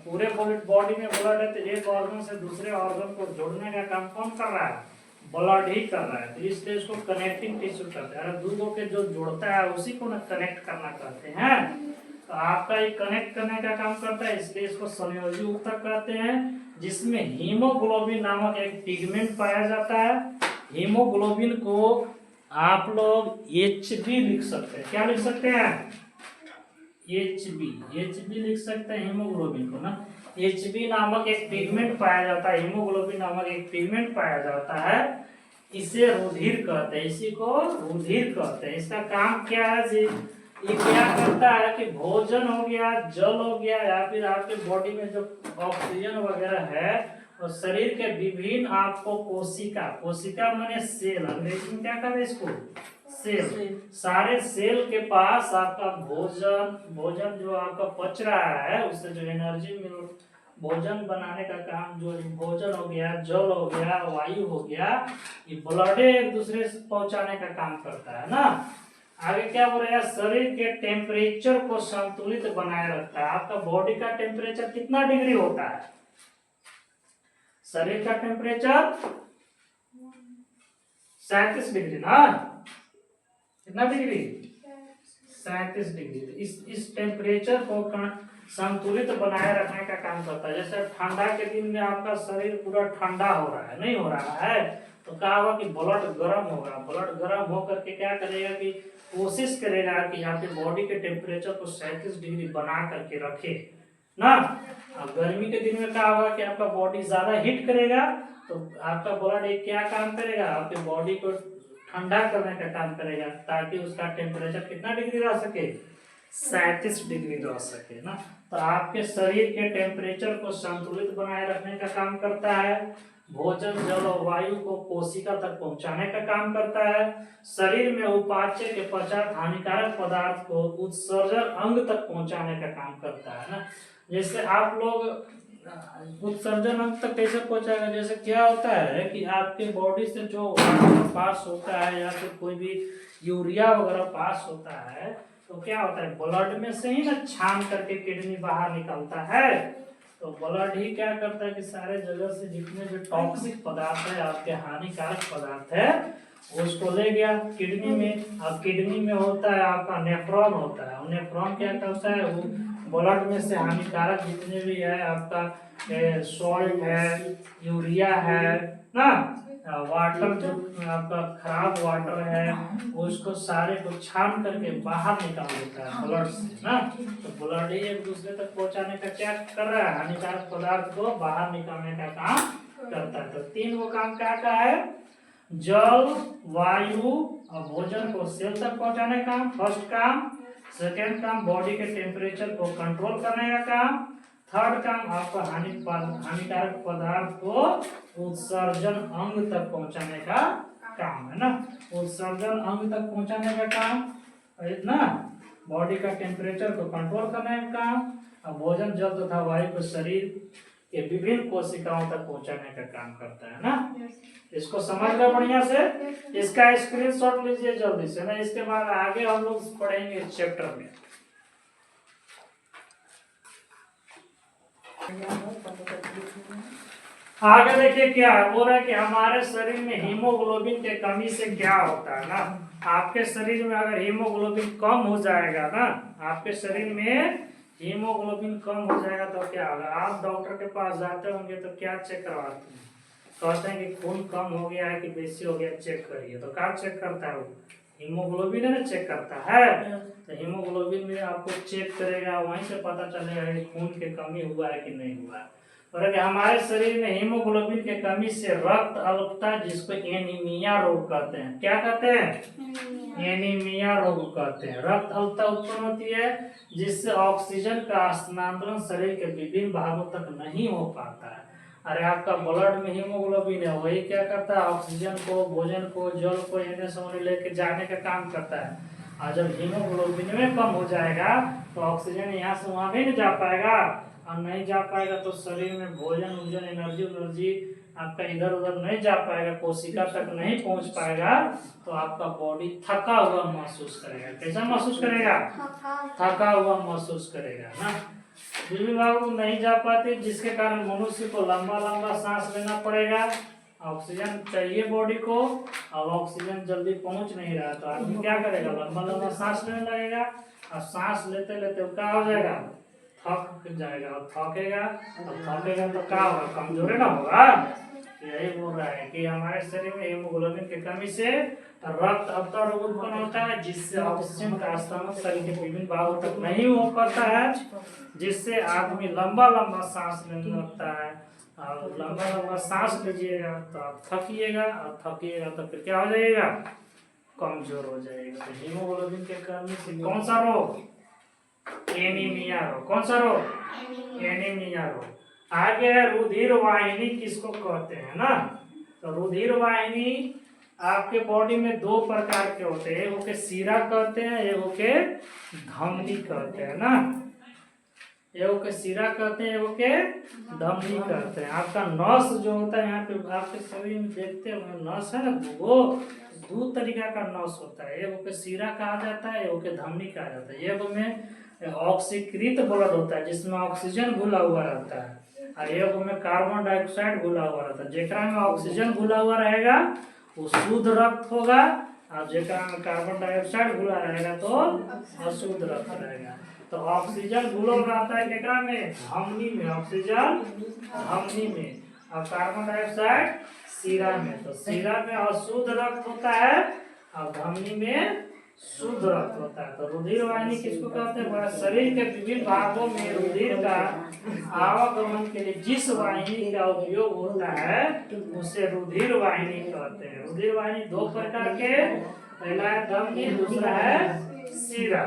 पूरे बॉडी में ब्लड है, तो एक ऑर्गन से दूसरे ऑर्गन को जोड़ने का काम कौन कर रहा है, ब्लड ही कर रहा है। तो इसलिए इसको कनेक्टिंग टिश्यू कहते हैं। दूधों के जो जोड़ता है उसी को ना कनेक्ट करना कहते हैं। तो आपका ये कनेक्ट करने का काम करता है, इसलिए इसको संयोजी ऊतक कहते हैं, जिसमें हीमोग्लोबिन नामक एक पिगमेंट पाया जाता है। हीमोग्लोबिन को आप लोग HB लिख सकते हैं। क्या लिख सकते हैं, HB लिख सकते हैं हीमोग्लोबिन को ना। HB नामक एक पिगमेंट पाया जाता है, हीमोग्लोबिन नामक एक पिगमेंट पाया जाता है, इसे रुधिर कहते हैं, इसी को रुधिर कहते हैं। इसका काम क्या है जी, ये क्या करता है कि भोजन हो गया, जल हो गया, या फिर आपके बॉडी में जो ऑक्सीजन वगैरह है, और शरीर के विभिन्न आपको कोशिका माने सेल, अंग्रेजी में क्या कहते हैं इसको, सेल। सारे सेल के पास आपका भोजन जो आपका पच रहा है, उससे जो एनर्जी मिल, भोजन बनाने का काम, जो भोजन हो गया, जल हो गया, वायु हो गया, ये ब्लड एक दूसरे से पहुंचाने का काम करता है ना। आगे क्या बोल रहा है, शरीर के टेम्परेचर को संतुलित बनाए रखता है। आपका बॉडी का टेम्परेचर कितना डिग्री होता है, शरीर का टेम्परेचर 37 डिग्री ना, कितना डिग्री, 37 डिग्री। इस टेम्परेचर को संतुलित बनाए रखने का काम करता है। जैसे ठंडा के दिन में आपका शरीर पूरा ठंडा हो रहा है, नहीं हो रहा है, तो क्या होगा कि ब्लड गर्म होगा। ब्लड गर्म होकर के क्या करेगा कि कोशिश करेगा कि आपके बॉडी के टेम्परेचर को 37 डिग्री बना करके रखे ना। अब गर्मी के दिन में क्या होगा कि आपका बॉडी ज्यादा हीट करेगा, तो आपका ब्लड एक क्या काम करेगा, आपके बॉडी को ठंडा करने का काम करेगा, ताकि उसका टेम्परेचर कितना डिग्री रह सके, 37 डिग्री रह सके ना। तो आपके शरीर के टेम्परेचर को संतुलित बनाए रखने का काम करता है। भोजन, जल और वायु को कोशिका तक पहुंचाने का काम करता है। शरीर में उपाच्य के पश्चात हानिकारक पदार्थ को उत्सर्जन अंग तक पहुंचाने का काम करता है ना। जैसे आप लोग उत्सर्जन अंग तक कैसे पहुंचाएगा, जैसे क्या होता है कि आपके बॉडी से जो पास होता है, या फिर कोई भी यूरिया वगैरह पास होता है, तो क्या होता है, ब्लड में से ही ना छान करके किडनी बाहर निकलता है। तो ब्लड ही क्या करता है कि सारे जगह से जितने जो टॉक्सिक पदार्थ है, आपके हानिकारक पदार्थ है, उसको ले गया किडनी में। अब किडनी में होता है आपका नेफ्रॉन होता है, नेफ्रॉन क्या करता है, वो ब्लड में से हानिकारक जितने भी है, आपका सॉल्ट है, यूरिया है ना, वाटर जो आपका खराब वाटर है, उसको सारे को छान करके बाहर निकाल देता है ब्लड से ना। तो ब्लड ही एक दूसरे तक पहुंचाने का क्या कर रहा है, हानिकारक पदार्थ को बाहर निकालने का काम करता है। तो 3 वो काम क्या का है, जल, वायु और भोजन को सेल तक पहुंचाने का काम, फर्स्ट काम। सेकेंड काम, बॉडी के टेम्परेचर को कंट्रोल करने का काम। थर्ड काम, आपका हानिकारक पदार्थ को उत्सर्जन अंग तक पहुंचाने का काम है ना। उत्सर्जन अंग तक पहुंचाने का काम है ना, बॉडी का टेम्परेचर को कंट्रोल करने का काम, और भोजन, जल तथा वायु को शरीर के विभिन्न कोशिकाओं तक पहुंचाने का काम करता है ना। इसको समझ लो बढ़िया से, इसका स्क्रीनशॉट लीजिए जल्दी से ना। इसके बाद आगे हम लोग पढ़ेंगे इस चैप्टर में। आगे देखिए क्या बोल रहा है कि हमारे शरीर में हीमोग्लोबिन के कमी से क्या होता है ना। आपके शरीर में अगर हीमोग्लोबिन कम हो जाएगा ना, आपके शरीर में हीमोग्लोबिन कम हो जाएगा तो क्या होगा। आप डॉक्टर के पास जाते होंगे तो क्या चेक करवाते हैं, कहते हैं कि खून कम हो गया है कि बेसी हो गया, चेक करिए। तो क्या चेक करता है वो, हीमोग्लोबिन है ना चेक करता है। तो हीमोग्लोबिन में आपको चेक करेगा, वहीं से पता चलेगा कि खून के कमी हुआ है कि नहीं हुआ है। और अगर हमारे शरीर में हीमोग्लोबिन के कमी से रक्त अल्पता, जिसको एनीमिया रोग कहते हैं, क्या कहते हैं, एनीमिया रोग कहते हैं। रक्त अल्पता उत्पन्न होती है जिससे ऑक्सीजन का स्थानांतरण शरीर के विभिन्न भागों तक नहीं हो पाता है। अरे आपका ब्लड में हीमोग्लोबिन है, वही क्या करता है, ऑक्सीजन को, भोजन को, जल को एने से लेके जाने का काम करता है। और जब हीमोग्लोबिन में कम हो जाएगा तो ऑक्सीजन यहाँ से वहां नहीं जा पाएगा, और नहीं जा पाएगा तो शरीर में भोजन वोजन एनर्जी आपका इधर उधर नहीं जा पाएगा, कोशिका तक नहीं पहुंच पाएगा। तो आपका बॉडी थका हुआ महसूस करेगा। कैसा महसूस करेगा, थका हुआ महसूस करेगा ना। विभिन्न भागों नहीं जा पाते, जिसके कारण मनुष्य को लंबा लंबा सांस लेना पड़ेगा। ऑक्सीजन चाहिए बॉडी को, अब ऑक्सीजन जल्दी पहुंच नहीं रहा तो आदमी क्या करेगा, लंबा लंबा सांस लेने लगेगा। और सांस लेते लेते क्या हो जाएगा, थक जाएगा। और थकेगा, और थकेगा तो क्या होगा, कमजोरी ना होगा। यही बोल रहा है कि हमारे शरीर में हीमोग्लोबिन की कमी से रक्त अल्पता रोग उत्पन्न होता है, जिससे ऑक्सीजन का स्थानांतरण शरीर के विभिन्न भागों तक नहीं हो पाता है, जिससे आदमी लंबा लंबा सांस लेने लगता है। और लंबा लंबा सांस लीजिएगा तो आप थकिएगा, और थकिएगा तो फिर क्या हो जाएगा, कमजोर हो जाएगा। तो हीमोग्लोबिन के कमी से कौन सा रोग, एनीमिया रोग। कौन सा रोग, एनीमिया रोग। आगे है रुधिर वाहिनी, किसको कहते हैं ना। तो रुधिर वाहिनी आपके बॉडी में दो प्रकार के होते हैं, एक के सीरा कहते हैं, एक के धमनी कहते हैं ना। एक के सीरा कहते हैं, एक के धमनी कहते हैं। आपका नस जो होता है यहाँ पे आपके शरीर में देखते हैं नस है ना, वो दो तरीका का नस होता है। एक के सीरा कहा जाता है, एक के धमनी कहा जाता है। एक में ऑक्सीकृत ब्लड होता है जिसमें ऑक्सीजन घुला हुआ रहता है, और एक में कार्बन डाइऑक्साइड घुला हुआ रहता है। जेकरा में ऑक्सीजन घुला हुआ रहेगा वो शुद्ध रक्त होगा, और जेकरा में कार्बन डाइऑक्साइड घुला रहेगा तो अशुद्ध रक्त रहेगा। तो ऑक्सीजन घुला रहता है केकरा में, धमनी में, ऑक्सीजन धमनी में, और कार्बन डाइऑक्साइड सीरा में। तो सीरा में अशुद्ध रक्त होता है और धमनी में शुद्ध रक्त होता है। तो रुधिर वाहिनी किसको कहते हैं, शरीर के विभिन्न भागों में रुधिर का आवागमन के लिए जिस वाहिनी का उपयोग होता है उसे रुधिर वाहिनी कहते हैं। रुधिर वाहिनी दो प्रकार के, पहला है धमनी, दूसरा है सीरा।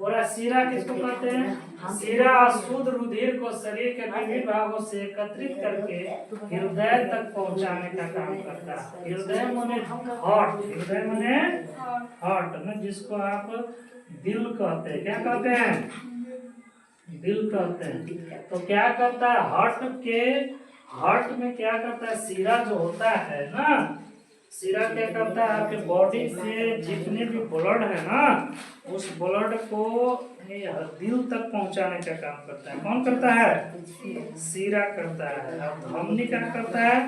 और सीरा किसको कहते हैं, सीरा अशुद्ध रुधिर को शरीर के विभिन्न भागों से एकत्रित करके हृदय तक पहुंचाने का काम करता है। हृदय माने हार्ट, हृदय माने हार्ट ना, जिसको आप दिल कहते हैं। क्या कहते हैं, दिल कहते हैं। तो क्या करता है, हार्ट में क्या करता है, सीरा जो होता है ना, सीरा क्या करता है, आपके बॉडी से जितने भी ब्लड है ना, उस ब्लड को दिल तक पहुंचाने का काम करता है। कौन करता है, सीरा करता है। और धमनी क्या करता है,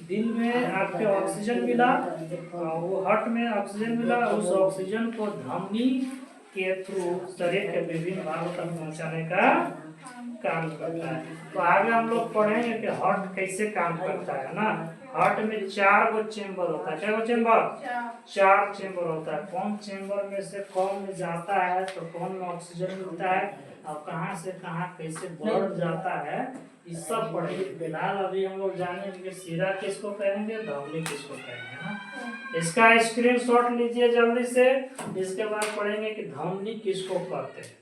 दिल में आपके ऑक्सीजन मिला, वो हार्ट में ऑक्सीजन मिला, उस ऑक्सीजन को धमनी के थ्रू शरीर के विभिन्न भागों तक पहुंचाने का काम करता है। तो आगे हम लोग पढ़ेंगे कि हार्ट कैसे काम करता है ना। हार्ट में 4 गो चेम्बर होता है। क्या गो चेम्बर, 4 चेम्बर होता है। कौन चेम्बर में से कौन में जाता है तो कौन में ऑक्सीजन मिलता है, और कहाँ से कहाँ कैसे ब्लड जाता है, ये सब पढ़ेंगे। फिलहाल अभी हम लोग जानेंगे कि सीरा किसको कहेंगे, धमनी किसको कहेंगे ना। इसका स्क्रीनशॉट लीजिए जल्दी से। इसके बाद पढ़ेंगे कि धमनी किसको कहते हैं।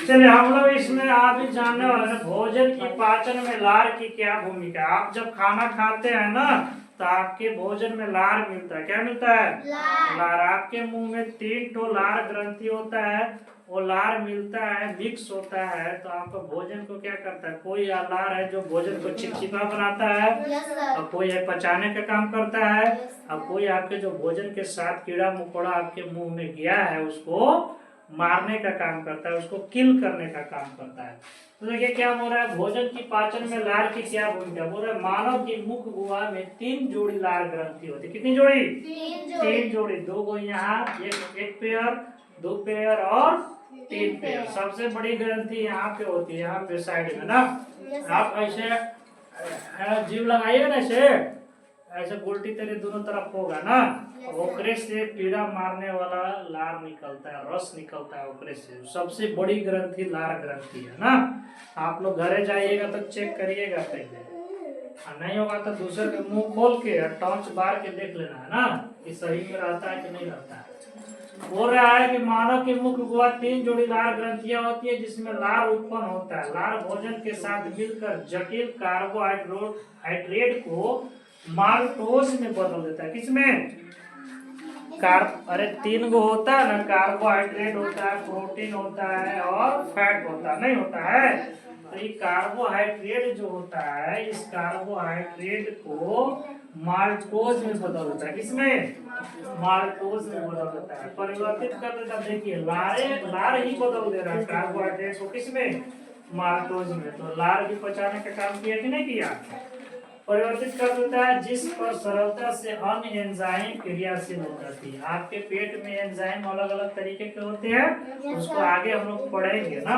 चलिए हम लोग इसमें आप भी जानने वाले हैं भोजन की पाचन में लार की क्या भूमिका है। आप जब खाना खाते हैं ना तो आपके भोजन में लार मिलता है। क्या मिलता है? लार। आपके मुंह में 3 ठो लार ग्रंथि होता है, वो लार मिलता है, मिक्स होता है, तो आपका भोजन को क्या करता है? कोई लार है जो भोजन को चिपचिपा बनाता है, और कोई है पचाने का काम करता है, और कोई आपके जो भोजन के साथ कीड़ा मकोड़ा आपके मुंह में गया है उसको मारने का काम करता है, उसको किल करने का काम करता है। तो देखिए क्या बोल रहा है, भोजन की पाचन में लार की क्या भूमिका। बोल रहा है मानव की मुख गुहा में 3 जोड़ी लार ग्रंथि होती है। कितनी जोड़ी? 3 जोड़ी। 2 गो यहाँ, एक पेयर, 2 पेयर और 3 पेयर। सबसे बड़ी ग्रंथि यहाँ पे होती है, यहाँ पे साइड में ना। आप ऐसे जीव लगाइए ना, ऐसे उल्टी तेरे दोनों तरफ होगा ना, ओकरे से कीड़ा मारने वाला लार निकलता है, रस निकलता है ओकरे से। सबसे बड़ी ग्रंथि लार ग्रंथि है ना। आप लोग घरे जाइएगा तो चेक करिएगा पहले, नहीं होगा तो दूसरे के मुंह खोल के टॉर्च बार के देख लेना है ना कि सही में रहता है कि नहीं रहता है। बोल रहा है कि मानव के मुख गुहा 3 जोड़ी लार ग्रंथियां होती है जिसमें लार उत्पन्न होता है। लार भोजन के साथ मिलकर जटिल कार्बोहाइड्रेट को माल्टोज में बदल देता है। किसमें? अरे 3 गो होता है ना, कार्बोहाइड्रेट होता है, प्रोटीन होता है और फैट होता है, नहीं होता है? तो ये कार्बोहाइड्रेट जो होता है, इस कार्बोहाइड्रेट को माल्टोज में बदल देता है। किसमें? माल्टोज में बदल देता है, परिवर्तित कर देता है। देखिए लार ही बदल दे रहा है कार्बोहाइड्रेट को, किसमें? माल्टोज में। तो लार भी पचाने का काम किया कि नहीं किया? परिवर्तित कर देता है, जिस पर सरलता से अन्य एंजाइम क्रियाशील हो जाती है। आपके पेट में एंजाइम अलग अलग तरीके के होते हैं, उसको आगे हम लोग पढ़ेंगे ना,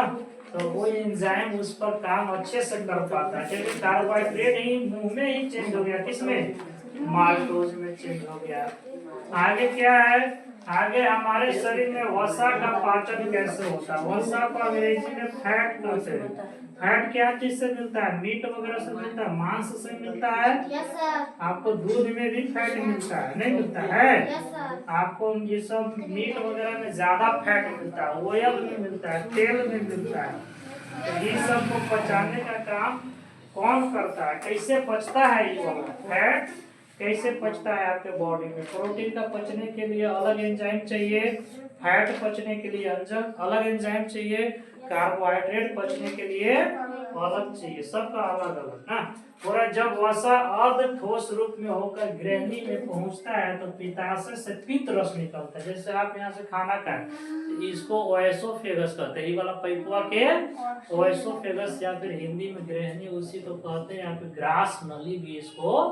तो वो एंजाइम उस पर काम अच्छे से कर पाता है। क्योंकि कार्बोहाइड्रेट ही मुंह में ही चेंज हो गया, किसमें? माल्टोज में चेंज हो गया। आगे क्या है, आगे हमारे शरीर में वसा का पाचन कैसे होता है। वसा को अंग्रेजी में फैट कहते हैं। फैट क्या चीज से मिलता है? मीट वगैरह से मिलता है, मांस से मिलता है। आपको दूध में भी फैट मिलता है, नहीं मिलता है? आपको ये सब मीट वगैरह में ज्यादा फैट मिलता है, ऑयल में मिलता है, तेल में मिलता है। तो ये सब को पचाने का काम कौन करता है? कैसे पचता है ये वाला फैट? कैसे पचता है आपके बॉडी में? प्रोटीन का पचने के लिए अलग एंजाइम चाहिए, फैट पचने के लिए अलग एंजाइम चाहिए, कार्बोहाइड्रेट पचने के लिए अलग चाहिए, सबका अलग अलग ना। और जब वसा अर्ध ठोस रूप में होकर ग्रहणी में पहुंचता है तो पित्ताशय से पित्त रस निकलता है। जैसे आप यहाँ से खाना खाएं, इसको ओएसोफेगस कहते हैं, ये वाला पैपुआ के ओएसोफेगस, या फिर हिंदी में ग्रहणी उसी को कहते हैं, यहाँ पे ग्रास नली भी इसको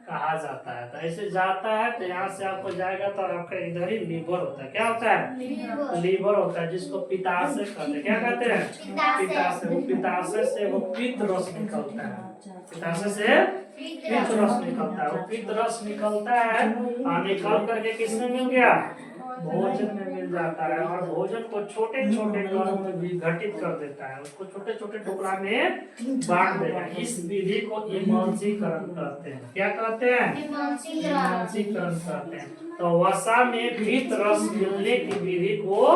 कहा जाता है। तो ऐसे जाता है तो यहाँ से आपको जाएगा तो आपका इधर ही लीवर होता है। क्या होता है? लीवर होता है, जिसको पित्ताशय कहते हैं। क्या कहते हैं? पित्ताशय। वो पित्ताशय से वो पित्त रस निकलता है, पित्ताशय से पित्त रस निकलता है। वो पित्त रस निकलता है और निकल करके किसमें मिल गया? भोजन में मिल जाता है, और भोजन को छोटे छोटे कणों में विघटित कर देता है, उसको छोटे छोटे टुकड़ा में बांट देगा। इस विधि को इमल्सीकरण कहते हैं। क्या कहते हैं? इमल्सीकरण कहते हैं। तो वसा में पित्त रस मिलने की विधि को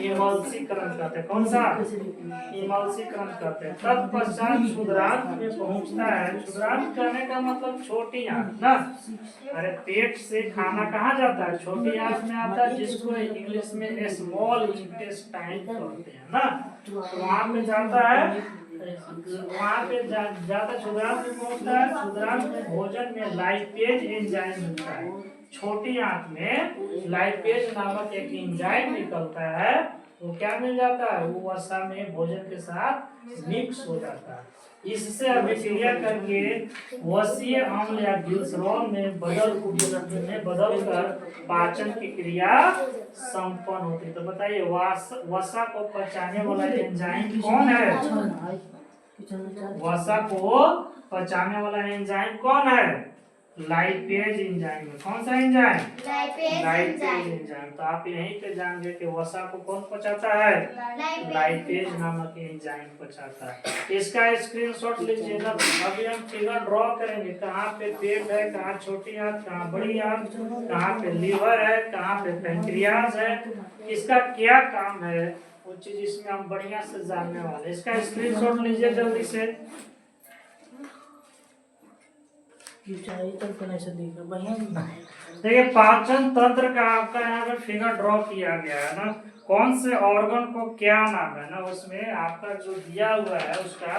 इमल्सीकरण कहते हैं। कौन सा? इमल्सीकरण कहते हैं। तत्पश्चात क्षुद्रांत में पहुंचता है। क्षुद्रांत कहने का मतलब छोटी आंत ना। अरे पेट से खाना कहाँ जाता है? छोटी आंत में आता है, जिसको इंग्लिश में स्मॉल इंटेस्टाइन कहते हैं ना। तो वहाँ पे जाता है, वहाँ पे जाता क्षुद्रांत में पहुंचता है। क्षुद्रांत में भोजन में लाइपेज एंजाइम मिलता है। छोटी आंत में लाइपेज नामक एक एंजाइम निकलता है, वो क्या मिल जाता है? वो वसा में भोजन के साथ मिक्स हो जाता है। इससे अभिक्रिया करके वसीय अम्ल या ग्लिसरॉल में बदल कर पाचन की क्रिया संपन्न होती है। तो बताइए वसा को पचाने वाला एंजाइम कौन है? वसा को पचाने वाला एंजाइम कौन है? लाइपेज एंजाइम है। कौन सा एंजाइम? Lipase enzyme. तो आप यहीं पे जान गए कि वसा को कौन पचाता है? लाइपेज नामक एंजाइम पचाता है। इसका स्क्रीनशॉट लीजिए। अभी हम फिगर ड्रॉ करेंगे, कहाँ पे पेट है, कहाँ छोटी आंत, कहाँ बड़ी आंत, कहाँ पे लीवर है, कहाँ पे पैंक्रियाज है, इसका क्या काम है, वो चीज इसमें हम बढ़िया से जानने वाले। इसका स्क्रीनशॉट लीजिए जल्दी से। देखिए पाचन तंत्र का आपका यहाँ पे फिगर ड्रॉ किया गया है ना, कौन से ऑर्गन को क्या नाम है ना, उसमें आपका जो दिया हुआ है उसका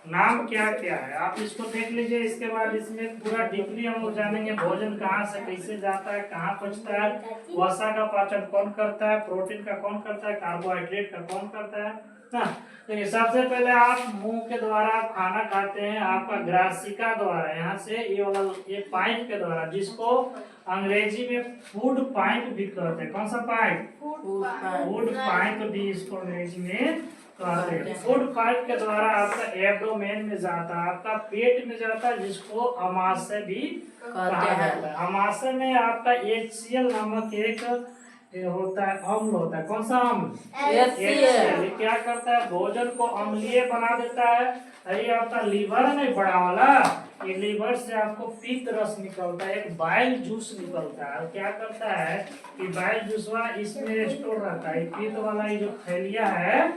नाम क्या क्या है आप इसको देख लीजिए। इसके बाद इसमें पूरा डीपली हम लोग जानेंगे भोजन कहाँ से कैसे जाता है, कहाँ पचता है, वसा का पाचन कौन करता है, प्रोटीन का कौन करता है, कार्बोहाइड्रेट का कौन करता है ना। तो सबसे पहले आप मुंह के द्वारा आप खाना खाते हैं, आपका ग्रासिका द्वारा, यहाँ से ये वाला ये पाइप के द्वारा, जिसको अंग्रेजी में फूड पाइप भी कहते हैं। कौन सा पाइप? फूड पाइप भी इसको अंग्रेजी में कहते हैं। फूड पाइप के द्वारा आपका एब्डोमेन में जाता है, आपका पेट में जाता है, जिसको अमाशय भी कहा जाता है। अमाशय में आपका HCl नामक एक ये होता है, अम्ल होता है। कौन सा अम्ल? HCl। ये क्या करता है? भोजन को अम्लीय बना देता है। ये आपका लीवर नहीं बड़ा वाला, ये लीवर से आपको पित्त रस निकलता है, एक बाइल जूस निकलता है। क्या करता है कि बाइल जूस वाला इसमें स्टोर रहता है, पित्त वाला ये जो थैलिया है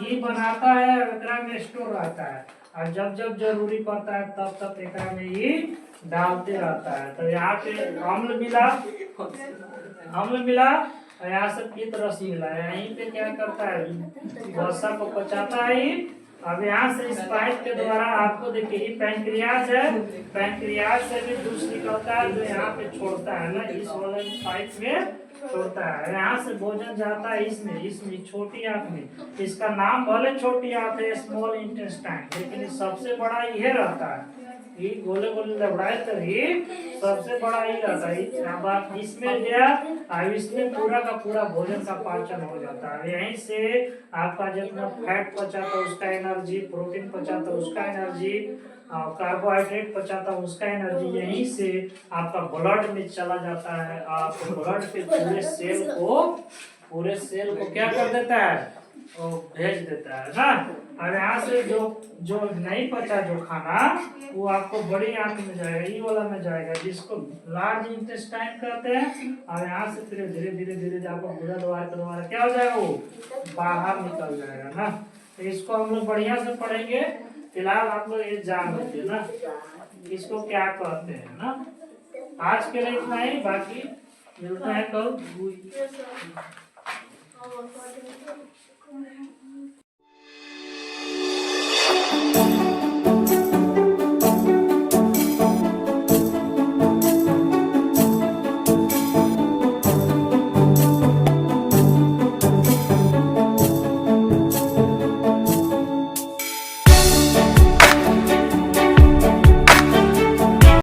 ये बनाता है, एकरा में स्टोर रहता है, और जब जब जरूरी पड़ता है तब तब एकरा में ये डालते रहता है। तो यहाँ पे अम्ल मिला, अम्ल मिला, यहाँ से पित्त रस मिला, यहीं पे क्या करता है वसा को पचाता है। अब यहाँ से इस पाइप के द्वारा आपको देखिए ये पैंक्रियाज है, पैंक्रियाज से भी जूस निकलता है जो यहाँ पे छोड़ता है ना, इस वाले पाइप में छोड़ता है। यहाँ से भोजन जाता है इसमें, इसमें छोटी आंत में, इसका नाम भले छोटी आंत है, स्मॉल इंटेस्टाइन, लेकिन सबसे बड़ा ये रहता है, ये गोले गोले लबड़ाए तो ये सबसे बड़ा ही रहता है। अब आप इसमें गया, अब इसमें पूरा का पूरा भोजन का पाचन हो जाता है। यहीं से आपका जितना फैट पचा था उसका एनर्जी, प्रोटीन पचा था उसका एनर्जी, कार्बोहाइड्रेट पचा था उसका एनर्जी, यहीं से आपका ब्लड में चला जाता है। आप ब्लड के पूरे सेल को क्या कर देता है, वो भेज देता है ना। और यहाँ से जो जो नहीं पचा जो खाना, वो आपको बड़ी आंत में जाएगा, ये वाला में जाएगा, जिसको लार्ज इंटेस्टाइन कहते हैं। और यहाँ से फिर धीरे धीरे धीरे आपको गुदा द्वार के द्वारा क्या हो जाएगा, वो बाहर निकल जाएगा ना। तो इसको हम लोग बढ़िया से पढ़ेंगे। फिलहाल आप लोग ये जान लीजिए ना इसको क्या कहते हैं ना। आज के लिए इतना ही, बाकी मिलते हैं कल।